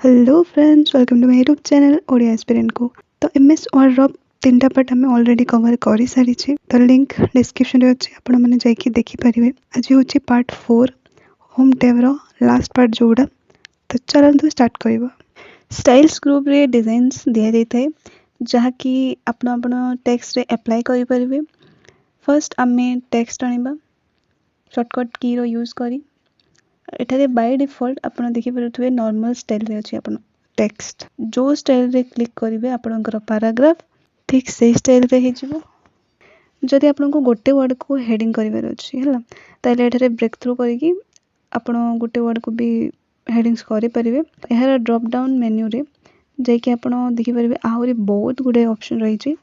Hello friends, welcome to my YouTube channel Odia aspirant को। तो MS Word रो 3टा पार्ट आम ऑलरेडी कवर कर सारी। तो लिंक डिस्क्रिप्शन रे अच्छे, आपण मैंने जाइए देखिपारे। आज हूँ पार्ट 4 होम टैब रो लास्ट पार्ट जोड़ा। तो चलते स्टार्ट करवा। स्टाइल्स ग्रुप रे डिजाइन्स दिया जाता है जहाँकि आपण टेक्स्ट रे अप्लाई करें। फर्स्ट आम टेक्स्ट आनिबा शॉर्टकट की रो यूज करी। एठारे बाय डिफॉल्ट आपण देखि पारुथबे नॉर्मल स्टाइल रे अछि आपण टेक्स्ट जो स्टाइल रे क्लिक करिवे आपणकर पैराग्राफ ठीक से स्टाइल रे हे जिवो। जदि आपण को गोटे वर्ड को हेडिंग करिवार अछि हला ताले एठारे ब्रेक थ्रू करिकि आपण गोटे वर्ड को भी हेडिंग्स करि परिवे। एहार ड्रॉप डाउन मेन्यू रे जे कि आपण देखि परिवे आहुरी बहुत गुडे ऑप्शन रही छि।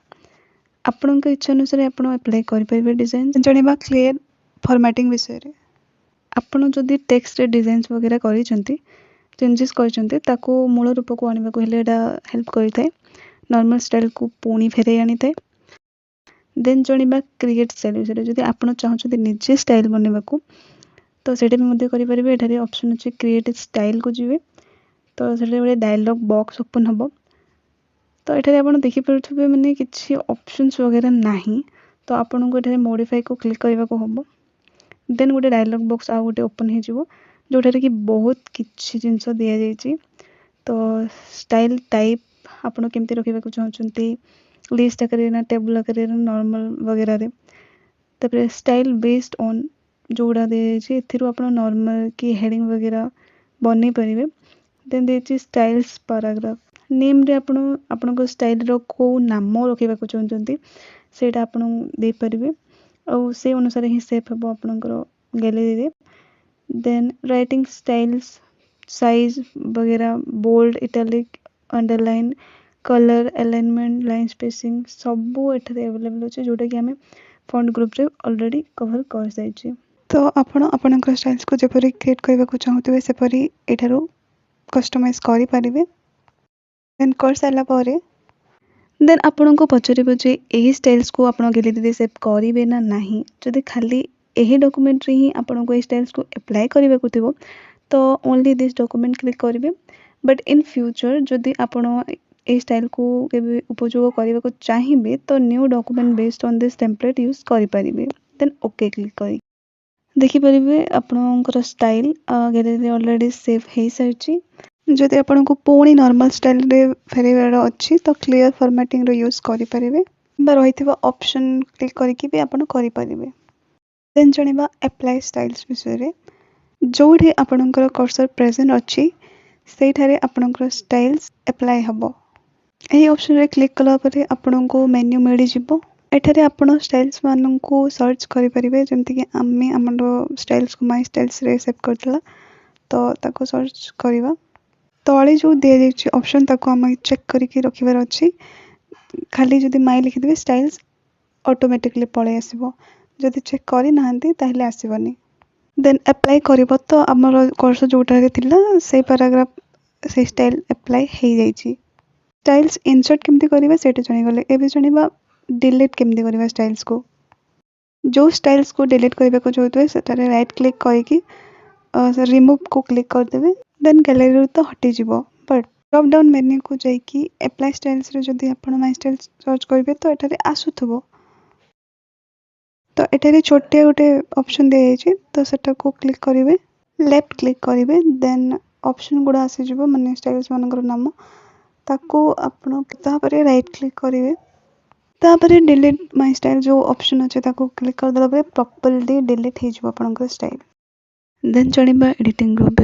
आपण के इच्छा अनुसार आपण अप्लाई करि परिवे डिजाइन। जणिबा क्लियर फॉर्मेटिंग विषय रे आपण जदि टेक्स्ट रे डिजाइन्स वगैरह करिसेंती चेंजेस करिसेंती ताको मूल रूप को आनिबा को हेले एटा हेल्प करिथाय। नॉर्मल स्टाइल को पुणी फेरे आनिथाय। देन जणिबा क्रिएट स्टाइल विषय जदि आपण चाहछथि निजे स्टाइल बनेबा को तो सेटा भी मध्य करि परिबे। एठारे ऑप्शन अछि क्रिएट स्टाइल को जिवे तो सेटा बडे डायलॉग बॉक्स ओपन हबो। तो एठारे आपण देखि परथबे माने किछि ऑप्शंस वगैरह नाही। तो आपण को एठारे मॉडिफाई को क्लिक करबा को हबो। देन गोटे डायलॉग बॉक्स आ गोटे ओपन हो जिवो जोठारे कि बहुत किछि जिंस दिया जायछि। तो स्टाइल टाइप आपण केमती रखिबा को चाहछंती लिस्ट आकर ना टेबल आकर नॉर्मल वगैरह रे। तबरे स्टाइल बेस्ड ऑन जोड़ा दे जायछि एथिरु आपण नॉर्मल की हेडिंग वगैरह बनै परिबे। देन देछि स्टाइल्स पैराग्राफ नेम रे आपण को स्टाइल रो को नाम रखिबा को चाहछंती सेटा आपण दे परिबे और से अनुसार ही सेव हम आपनकर गैलरी रे। देन राइटिंग स्टाइल्स साइज वगैरह bold italic underline colour alignment line spacing सब एठारे अवेलेबल अछि जोटा कि हमें फॉन्ट ग्रुप रे ऑलरेडी कवर कर साइछि। तो आपण आपनकर स्टाइल्स को जेपरि क्रिएट करबा को चाहतबे सेपरि एठारो कस्टमाइज करि परिबे। देन कर साला पारे देन आपण को पचारे जे यही स्टाइल्स को आपण गैलरी सेव करेंगे ना नहीं। जदि खाली यही डॉक्यूमेंट रे ही आपण को स्टाइल्स को अप्लाई करबा को थिबो तो ओनली दिस डॉक्यूमेंट क्लिक करेंगे। बट इन फ्यूचर जदि आपण ए स्टाइल को केबे उपयोग करबा को चाहिबे तो new document based on this template use करि परिबे। देन ओके क्लिक करी देखि परिबे आपणकर स्टाइल गैलरी रे ऑलरेडी सेव हे साइछि। जदि आपण को पुणी नॉर्मल स्टाइल रे फेरेबार अछि तो क्लियर फॉर्मेटिंग रो यूज करि परिबे बा रहिथिबा ऑप्शन क्लिक करिकि भी आपण करि परिबे। देन जणिबा अप्लाई स्टाइल्स विषय रे जोठी आपणकर कर्सर प्रेजेंट अछि सेठारे आपणकर स्टाइल्स अप्लाई हबो। एही ऑप्शन रे क्लिक कला परे आपण को मेन्यू मिलि जिवो। एठारे आपण स्टाइल्स मानन को सर्च करि परिबे जेमति कि आमे हमरो स्टाइल्स को माय स्टाइल्स रे सेव करतला तो ताको सर्च करिवा। तले जो दिया जायछि ऑप्शन ताको हम चेक करिकि रखिबार अछि। खाली जदि माय लिखि देबे स्टाइल्स ऑटोमेटिकली पळे आसीबो। जदि चेक करि नाहंती ताहले आसीबनी। देन अप्लाई करिवो तो हमर कोर्स जोटा रे थिला से पैराग्राफ से स्टाइल अप्लाई हे जायछि। स्टाइल्स इंसर्ट केमति करिबा सेटा जणि गले। एबे जणिबा डिलीट केमति करिबा स्टाइल्स को। जो स्टाइल्स को डिलीट करबा को जोतबे सेटारे राइट क्लिक करिकि रिमूव को क्लिक कर देबे। देन गैलरी तो हटि जिवो। बट ड्रॉप डाउन मेन्यू को जाइकि अप्लाई स्टाइल्स रे जदि आपण माय स्टाइल सर्च करिवे तो एठारे आसुथबो। तो एठारे छोटे गोटे ऑप्शन दे जायछि तो सेटा को क्लिक करिवे लेफ्ट क्लिक करिवे। देन ऑप्शन गुडा आसी जिवो माने स्टाइल्स मानकर नाम ताको आपण तापरे राइट क्लिक करिवे। तापरे डिलीट माय स्टाइल जो ऑप्शन अछि ताको क्लिक कर देला परे प्रॉपर्ली डिलीट हे जिवो आपनकर स्टाइल। देन जणिबा एडिटिंग ग्रुप